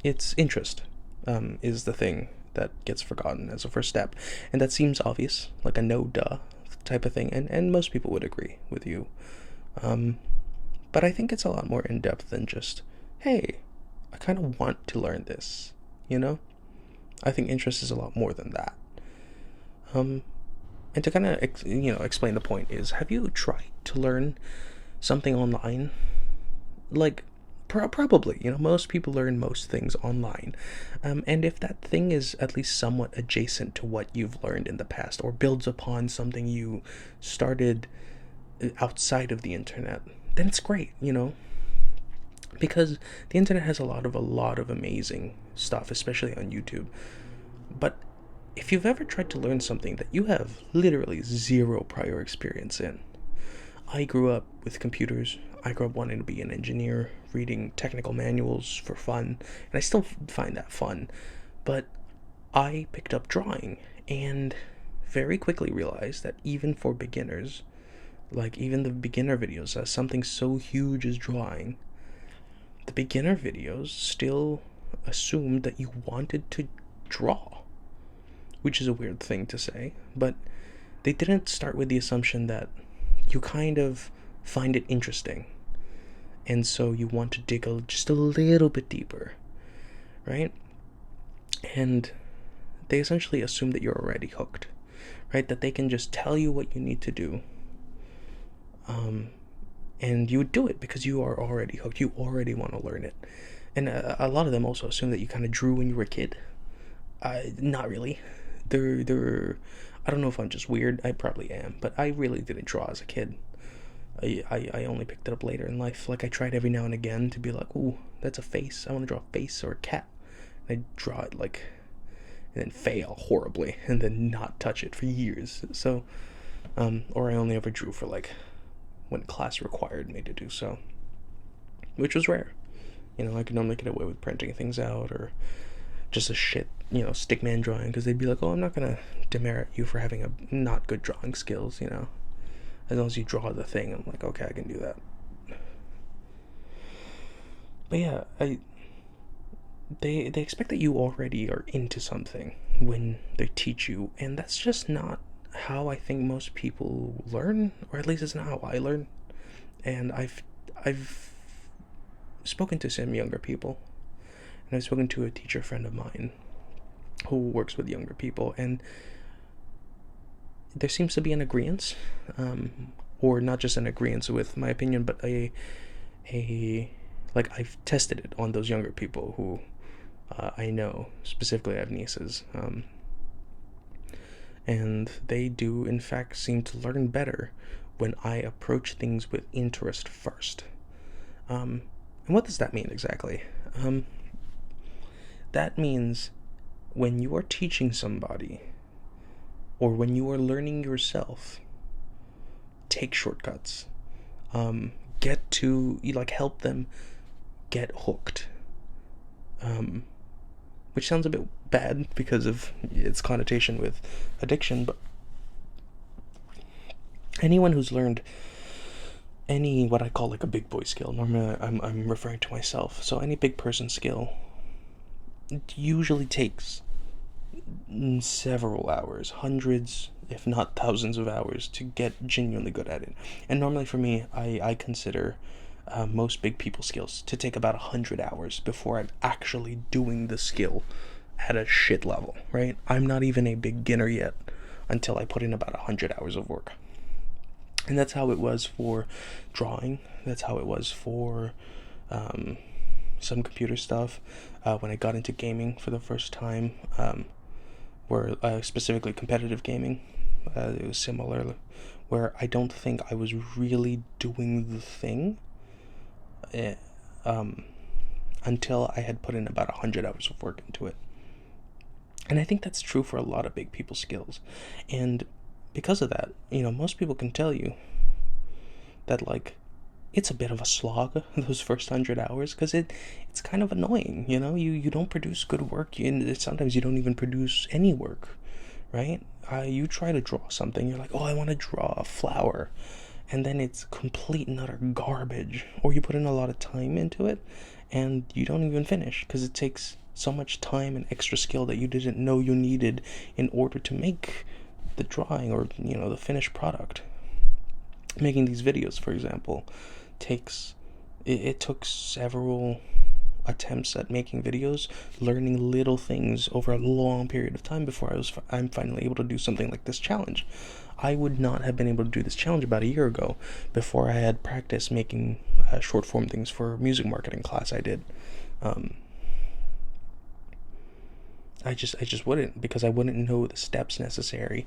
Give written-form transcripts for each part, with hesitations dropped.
It's interest, is the thing that gets forgotten as a first step. And that seems obvious, like a no duh type of thing, and most people would agree with you. Um, but I think it's a lot more in depth than just, hey, I kind of want to learn this, you know? I think interest is a lot more than that. Um, and to kind of, explain the point is, have you tried to learn something online? Like, probably, most people learn most things online. And if that thing is at least somewhat adjacent to what you've learned in the past or builds upon something you started outside of the internet, then it's great, because the internet has a lot of amazing stuff, especially on YouTube. But if you've ever tried to learn something that you have literally zero prior experience in, I grew up with computers. I grew up wanting to be an engineer, reading technical manuals for fun, and I still find that fun. But I picked up drawing and very quickly realized that even for beginners, like even the beginner videos, as something so huge as drawing, the beginner videos still assumed that you wanted to draw, which is a weird thing to say, but they didn't start with the assumption that you kind of find it interesting, and so you want to dig just a little bit deeper, right? And they essentially assume that you're already hooked, right? That they can just tell you what you need to do, and you would do it because you are already hooked. You already want to learn it. And a lot of them also assume that you kind of drew when you were a kid. Not really. I don't know if I'm just weird. I probably am, but I really didn't draw as a kid. I only picked it up later in life. Like, I tried every now and again to be like, ooh, that's a face. I want to draw a face or a cat. And I draw it, like, and then fail horribly, and then not touch it for years. So, or I only ever drew for, like, when class required me to do so, which was rare. I could normally get away with printing things out or just a shit, stickman drawing, because they'd be like, oh, I'm not gonna demerit you for having a not good drawing skills, as long as you draw the thing. I'm like, okay, I can do that. But yeah, they expect that you already are into something when they teach you, and that's just not how I think most people learn, or at least it's not how I learn. And I've spoken to some younger people, and I've spoken to a teacher friend of mine who works with younger people, and there seems to be an agreement, or not just an agreement with my opinion, but a like, I've tested it on those younger people who I know. Specifically, I have nieces, and they do in fact seem to learn better when I approach things with interest first. And what does that mean exactly? That means when you are teaching somebody, or when you are learning yourself, take shortcuts. Get to, help them get hooked. Which sounds a bit bad because of its connotation with addiction, but anyone who's learned any, what I call, like, a big boy skill, normally I'm referring to myself, so any big person skill, it usually takes several hours, hundreds, if not thousands of hours, to get genuinely good at it. And normally for me, I consider most big people skills to take about 100 hours before I'm actually doing the skill at a shit level, right? I'm not even a beginner yet until I put in about 100 hours of work. And that's how it was for drawing. That's how it was for some computer stuff. When I got into gaming for the first time, where specifically competitive gaming, it was similar, where I don't think I was really doing the thing until I had put in about 100 hours of work into it. And I think that's true for a lot of big people skills. And because of that, most people can tell you that, like, it's a bit of a slog those first 100 hours, because it's kind of annoying. You don't produce good work, and sometimes you don't even produce any work, right? You try to draw something, you're like, oh, I want to draw a flower, and then it's complete and utter garbage, or you put in a lot of time into it and you don't even finish because it takes so much time and extra skill that you didn't know you needed in order to make the drawing or the finished product. Making these videos, for example, it took several attempts at making videos, learning little things over a long period of time before I'm finally able to do something like this challenge. I would not have been able to do this challenge about a year ago before I had practiced making short form things for music marketing class I did. I just wouldn't, because I wouldn't know the steps necessary.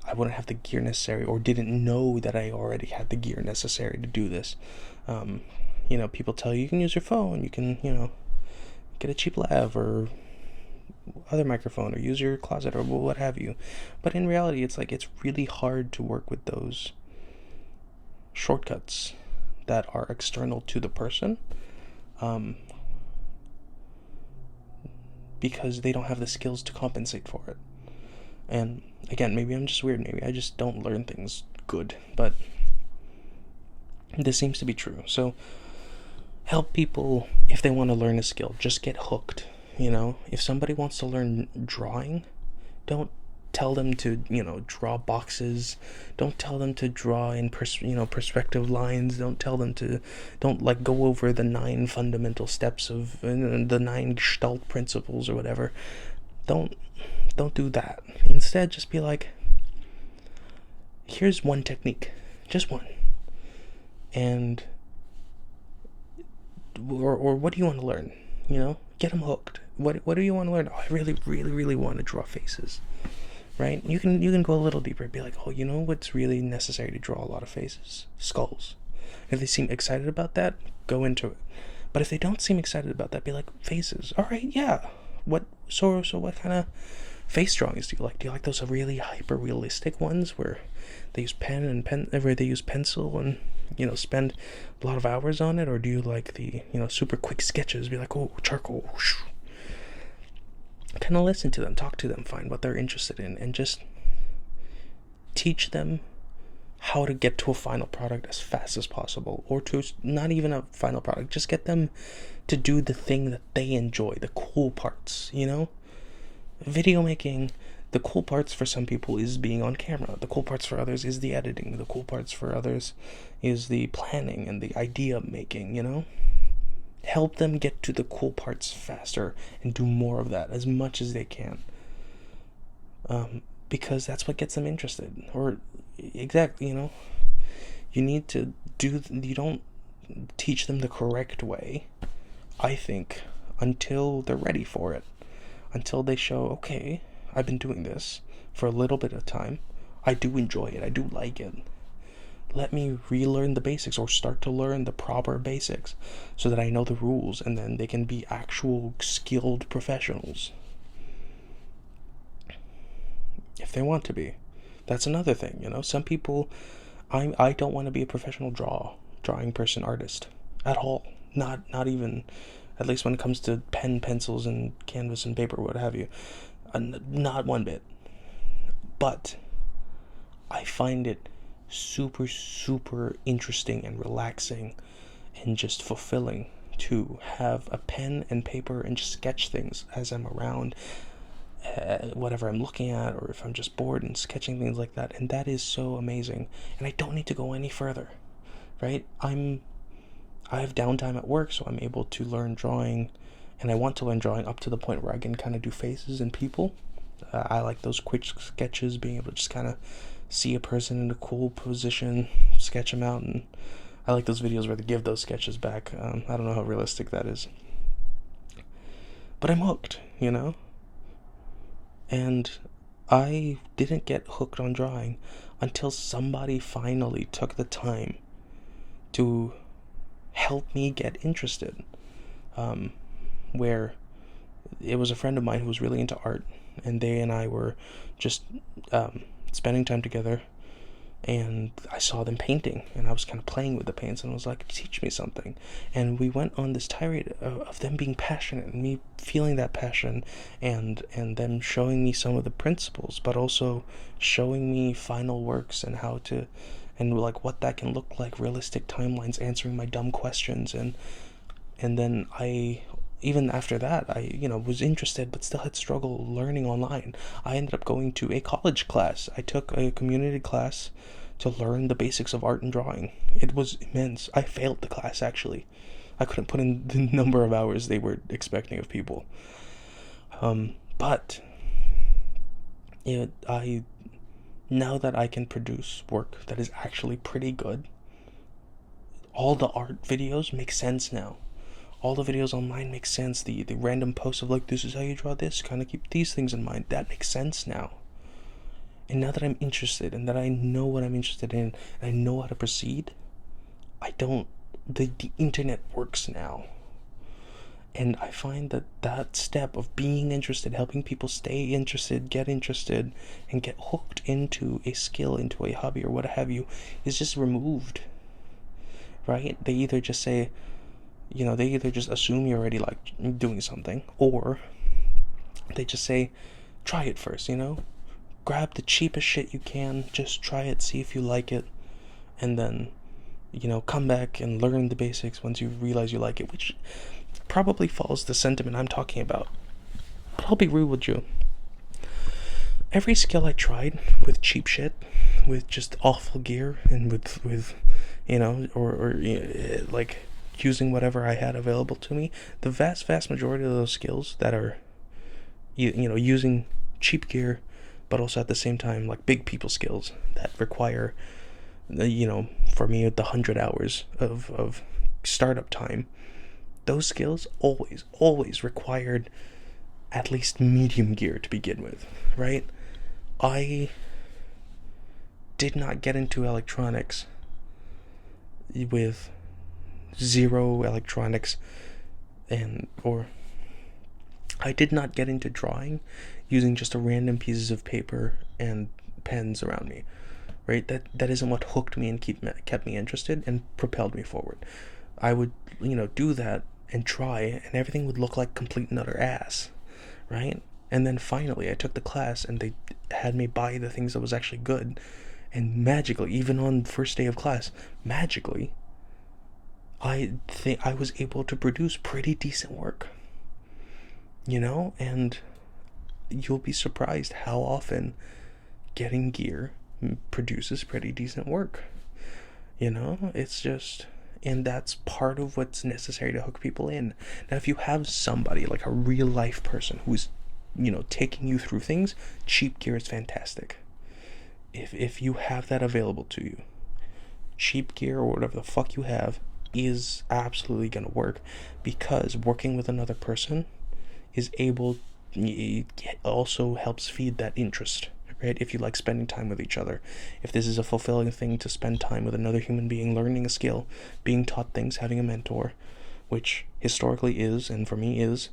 I wouldn't have the gear necessary, or didn't know that I already had the gear necessary to do this. People tell you can use your phone, you can, get a cheap lav or other microphone, or use your closet, or what have you. But in reality, it's really hard to work with those shortcuts that are external to the person, because they don't have the skills to compensate for it. And again, maybe I'm just weird, maybe I just don't learn things good, but this seems to be true. So help people if they want to learn a skill. Just get hooked. If somebody wants to learn drawing, don't tell them to draw boxes. Don't tell them to draw in perspective lines. Don't go over the 9 fundamental steps of the 9 Gestalt principles or whatever. Don't do that. Instead, just be like, here's one technique, just one, and or what do you want to learn? Get them hooked. What do you want to learn? Oh, I really, really, really want to draw faces, right? You can go a little deeper. Be like, oh, what's really necessary to draw a lot of faces? Skulls. If they seem excited about that, go into it. But if they don't seem excited about that, be like, faces. All right, yeah. What kind of face drawings do you like? Do you like those really hyper realistic ones where they use where they use pencil and spend a lot of hours on it? Or do you like the super quick sketches? Be like, oh, charcoal. Kind of listen to them, talk to them, find what they're interested in, and just teach them how to get to a final product as fast as possible, or to not even a final product, just get them to do the thing that they enjoy, the cool parts. Video making, the cool parts for some people is being on camera. The cool parts for others is the editing. The cool parts for others is the planning and the idea making. Help them get to the cool parts faster and do more of that as much as they can, because that's what gets them interested. Or exactly, you don't teach them the correct way, I think, until they're ready for it, until they show, okay, I've been doing this for a little bit of time, I do enjoy it, I do like it. Let me relearn the basics, or start to learn the proper basics, so that I know the rules, and then they can be actual skilled professionals, if they want to be. That's another thing. Some people, I don't want to be a professional drawing person, artist at all. Not even, at least when it comes to pen, pencils, and canvas and paper, what have you. Not one bit. But I find it super, super interesting and relaxing and just fulfilling to have a pen and paper and just sketch things as I'm around, whatever I'm looking at, or if I'm just bored, and sketching things like that. And that is so amazing. And I don't need to go any further, right? I have downtime at work, so I'm able to learn drawing, and I want to learn drawing up to the point where I can kind of do faces and people. I like those quick sketches, being able to just kind of see a person in a cool position, sketch them out, and I like those videos where they give those sketches back. I don't know how realistic that is, but I'm hooked, and I didn't get hooked on drawing until somebody finally took the time to help me get interested, where it was a friend of mine who was really into art, and they and I were just spending time together, and I saw them painting, and I was kind of playing with the paints, and I was like, teach me something. And we went on this tirade of them being passionate, and me feeling that passion, and them showing me some of the principles, but also showing me final works and how to, and like what that can look like, realistic timelines, answering my dumb questions. And And then even after that, I was interested but still had struggle learning online. I ended up going to a college class. I took a community class to learn the basics of art and drawing. It was immense. I failed the class, actually. I couldn't put in the number of hours they were expecting of people. But now that I can produce work that is actually pretty good, all the art videos make sense now. All the videos online make sense. The random posts of like, this is how you draw this, kind of keep these things in mind, that makes sense now. And now that I'm interested and that I know what I'm interested in and I know how to proceed, the internet works now. And I find that step of being interested, helping people stay interested, get interested, and get hooked into a skill, into a hobby or what have you, is just removed. Right? They either just say, they either just assume you already like doing something, or they just say, try it first, grab the cheapest shit you can, just try it, see if you like it, and then, come back and learn the basics once you realize you like it, which probably follows the sentiment I'm talking about. But I'll be real with you. Every skill I tried with cheap shit, with just awful gear, and with like using whatever I had available to me, the vast majority of those skills that are, using cheap gear, but also at the same time like big people skills that require, for me, the 100 hours of startup time, those skills always required at least medium gear to begin with, right? I did not get into electronics with zero electronics, or I did not get into drawing using just a random pieces of paper and pens around me, right? That isn't what hooked me and kept me interested and propelled me forward. I would, do that and try, and everything would look like complete and utter ass, right? And then finally I took the class and they had me buy the things that was actually good, and magically, even on the first day of class, magically, I think I was able to produce pretty decent work, and you'll be surprised how often getting gear produces pretty decent work. It's just, and that's part of what's necessary to hook people in. Now, if you have somebody like a real life person who's, taking you through things, cheap gear is fantastic. If you have that available to you, cheap gear or whatever the fuck you have is absolutely gonna work, because working with another person is able, it also helps feed that interest, right? If you like spending time with each other, if this is a fulfilling thing to spend time with another human being, learning a skill, being taught things, having a mentor, which historically is, and for me is,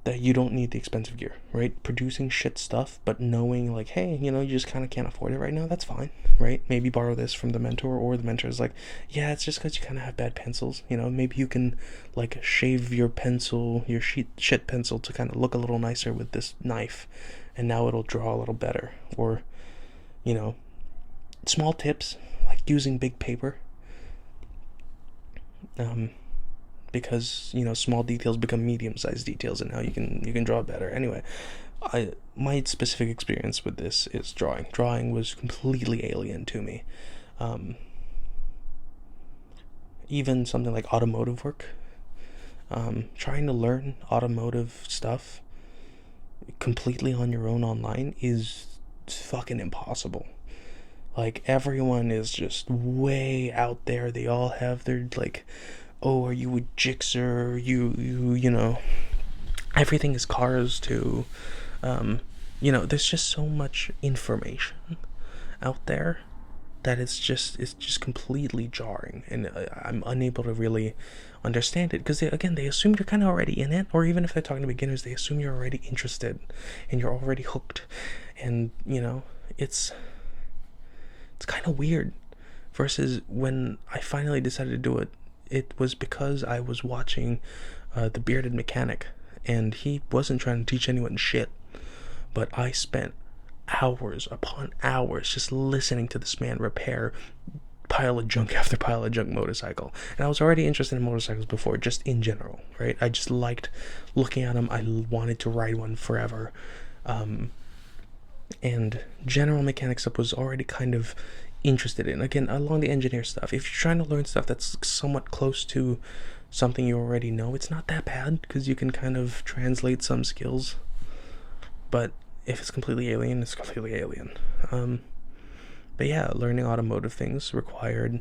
that you don't need the expensive gear, right? Producing shit stuff, but knowing like, hey, you just kind of can't afford it right now, that's fine, right? Maybe borrow this from the mentor, or the mentor is like, yeah, it's just because you kind of have bad pencils, maybe you can like shave your pencil, your shit pencil, to kind of look a little nicer with this knife, and now it'll draw a little better. Or, small tips like using big paper, because small details become medium-sized details, and now you can draw better. Anyway, my specific experience with this is drawing was completely alien to me. Even something like automotive work, trying to learn automotive stuff completely on your own online is fucking impossible. Like, everyone is just way out there. They all have their like, oh, are you a Gixxer? Everything is cars too. There's just so much information out there that it's just completely jarring, and I'm unable to really understand it, because they assume you're kind of already in it, or even if they're talking to beginners, they assume you're already interested and you're already hooked, and it's kind of weird. Versus when I finally decided to do it, it was because I was watching The Bearded Mechanic, and he wasn't trying to teach anyone shit, but I spent hours upon hours just listening to this man repair pile of junk after pile of junk motorcycle. And I was already interested in motorcycles before, just in general, right? I just liked looking at them. I wanted to ride one forever. And general mechanics stuff was already kind of interested in. Again, along the engineer stuff. If you're trying to learn stuff that's somewhat close to something you already know, it's not that bad, because you can kind of translate some skills. But if it's completely alien, it's completely alien. But yeah, learning automotive things required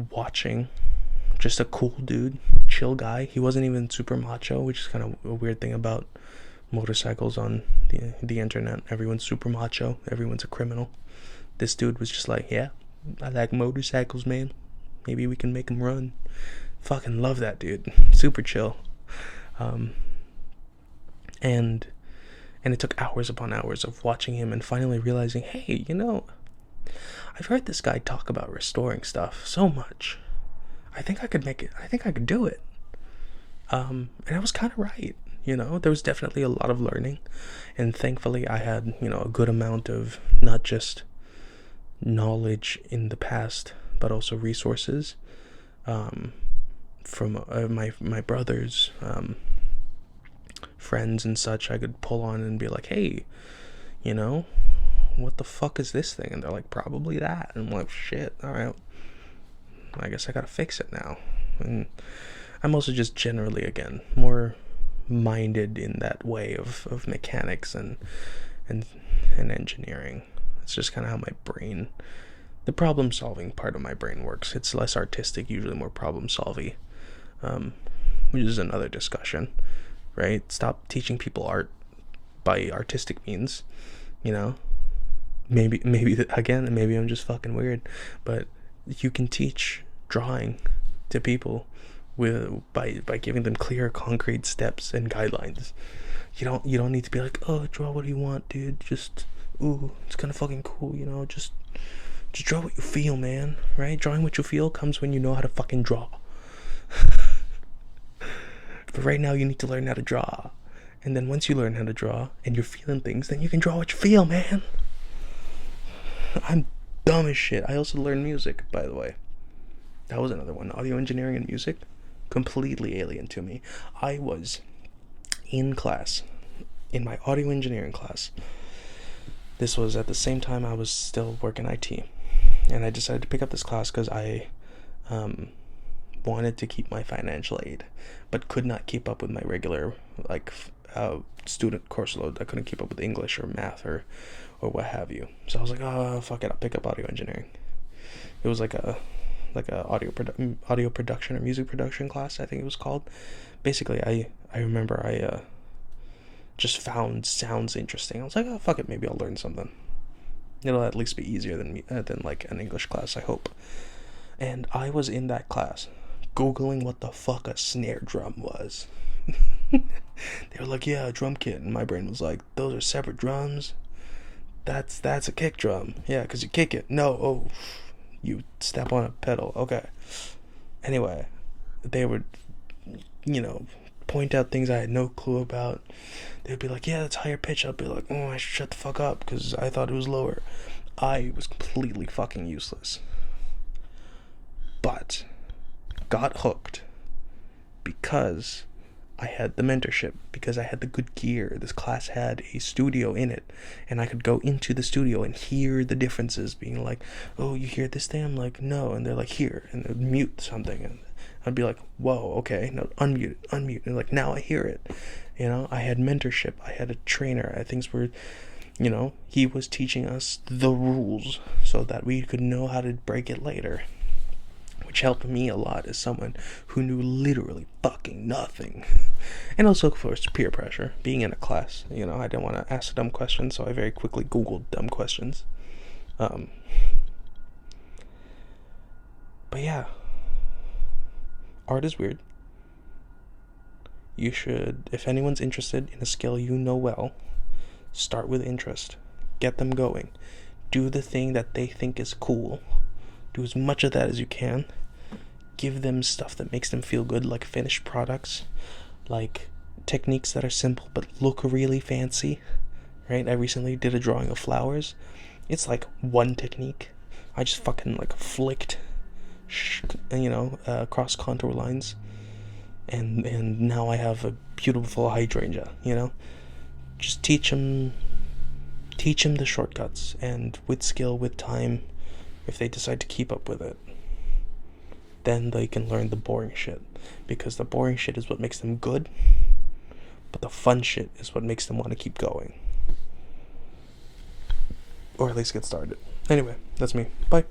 watching just a cool dude, chill guy. He wasn't even super macho, which is kind of a weird thing about motorcycles on the internet. Everyone's super macho. Everyone's a criminal. This dude was just like, yeah, I like motorcycles, man. Maybe we can make them run. Fucking love that dude. Super chill. And it took hours upon hours of watching him and finally realizing, hey, I've heard this guy talk about restoring stuff so much. I think I could make it. I think I could do it. And I was kind of right. There was definitely a lot of learning. And thankfully I had, a good amount of not just knowledge in the past, but also resources from my brother's friends and such. I could pull on and be like, hey, what the fuck is this thing? And they're like, probably that. And I'm like, shit, all right, I guess I gotta fix it now. And I'm also just generally, again, more minded in that way of mechanics and engineering. It's just kind of how my brain, the problem solving part of my brain works. It's less artistic, usually more problem solving, which is another discussion, right? Stop teaching people art by artistic means. Maybe again, maybe I'm just fucking weird, but you can teach drawing to people by giving them clear, concrete steps and guidelines. You don't need to be like, oh, draw what do you want, dude? Just, ooh, it's kind of fucking cool, just draw what you feel, man, right? Drawing what you feel comes when you know how to fucking draw. But right now you need to learn how to draw. And then once you learn how to draw and you're feeling things, then you can draw what you feel, man. I'm dumb as shit. I also learned music, by the way. That was another one. Audio engineering and music, completely alien to me. I was in class, in my audio engineering class. This was at the same time I was still working IT. And I decided to pick up this class because I wanted to keep my financial aid, but could not keep up with my regular student course load. I couldn't keep up with English or math or what have you. So I was like, oh, fuck it, I'll pick up audio engineering. It was like a audio production or music production class, I think it was called. Basically, I remember I just found sounds interesting. I was like, oh, fuck it, maybe I'll learn something. It'll at least be easier than like an English class, I hope. And I was in that class Googling what the fuck a snare drum was. They were like, yeah, a drum kit. And my brain was like, those are separate drums? That's a kick drum. Yeah, because you kick it. No, oh, you step on a pedal. Okay. Anyway, they would, point out things I had no clue about. They'd be like, yeah, that's higher pitch. I'd be like, oh, I should shut the fuck up because I thought it was lower. I was completely fucking useless. But got hooked because I had the mentorship, because I had the good gear. This class had a studio in it, and I could go into the studio and hear the differences, being like, oh, you hear this thing? I'm like, no. And they're like, here, and they'd mute something, and I'd be like, whoa, okay, no, unmute it, and like, now I hear it. I had mentorship, I had a trainer. Things were, he was teaching us the rules so that we could know how to break it later, which helped me a lot as someone who knew literally fucking nothing. And also, of course, peer pressure. Being in a class, I didn't want to ask dumb questions, so I very quickly Googled dumb questions. But yeah, art is weird. You should, if anyone's interested in a skill you know well, start with interest. Get them going. Do the thing that they think is cool. Do as much of that as you can. Give them stuff that makes them feel good, like finished products, like techniques that are simple but look really fancy, right? I recently did a drawing of flowers. It's like one technique. I just fucking like flicked, cross contour lines, and now I have a beautiful hydrangea. Just teach them the shortcuts, and with skill, with time, if they decide to keep up with it, then they can learn the boring shit, because the boring shit is what makes them good, but the fun shit is what makes them want to keep going, or at least get started. Anyway, that's me. Bye.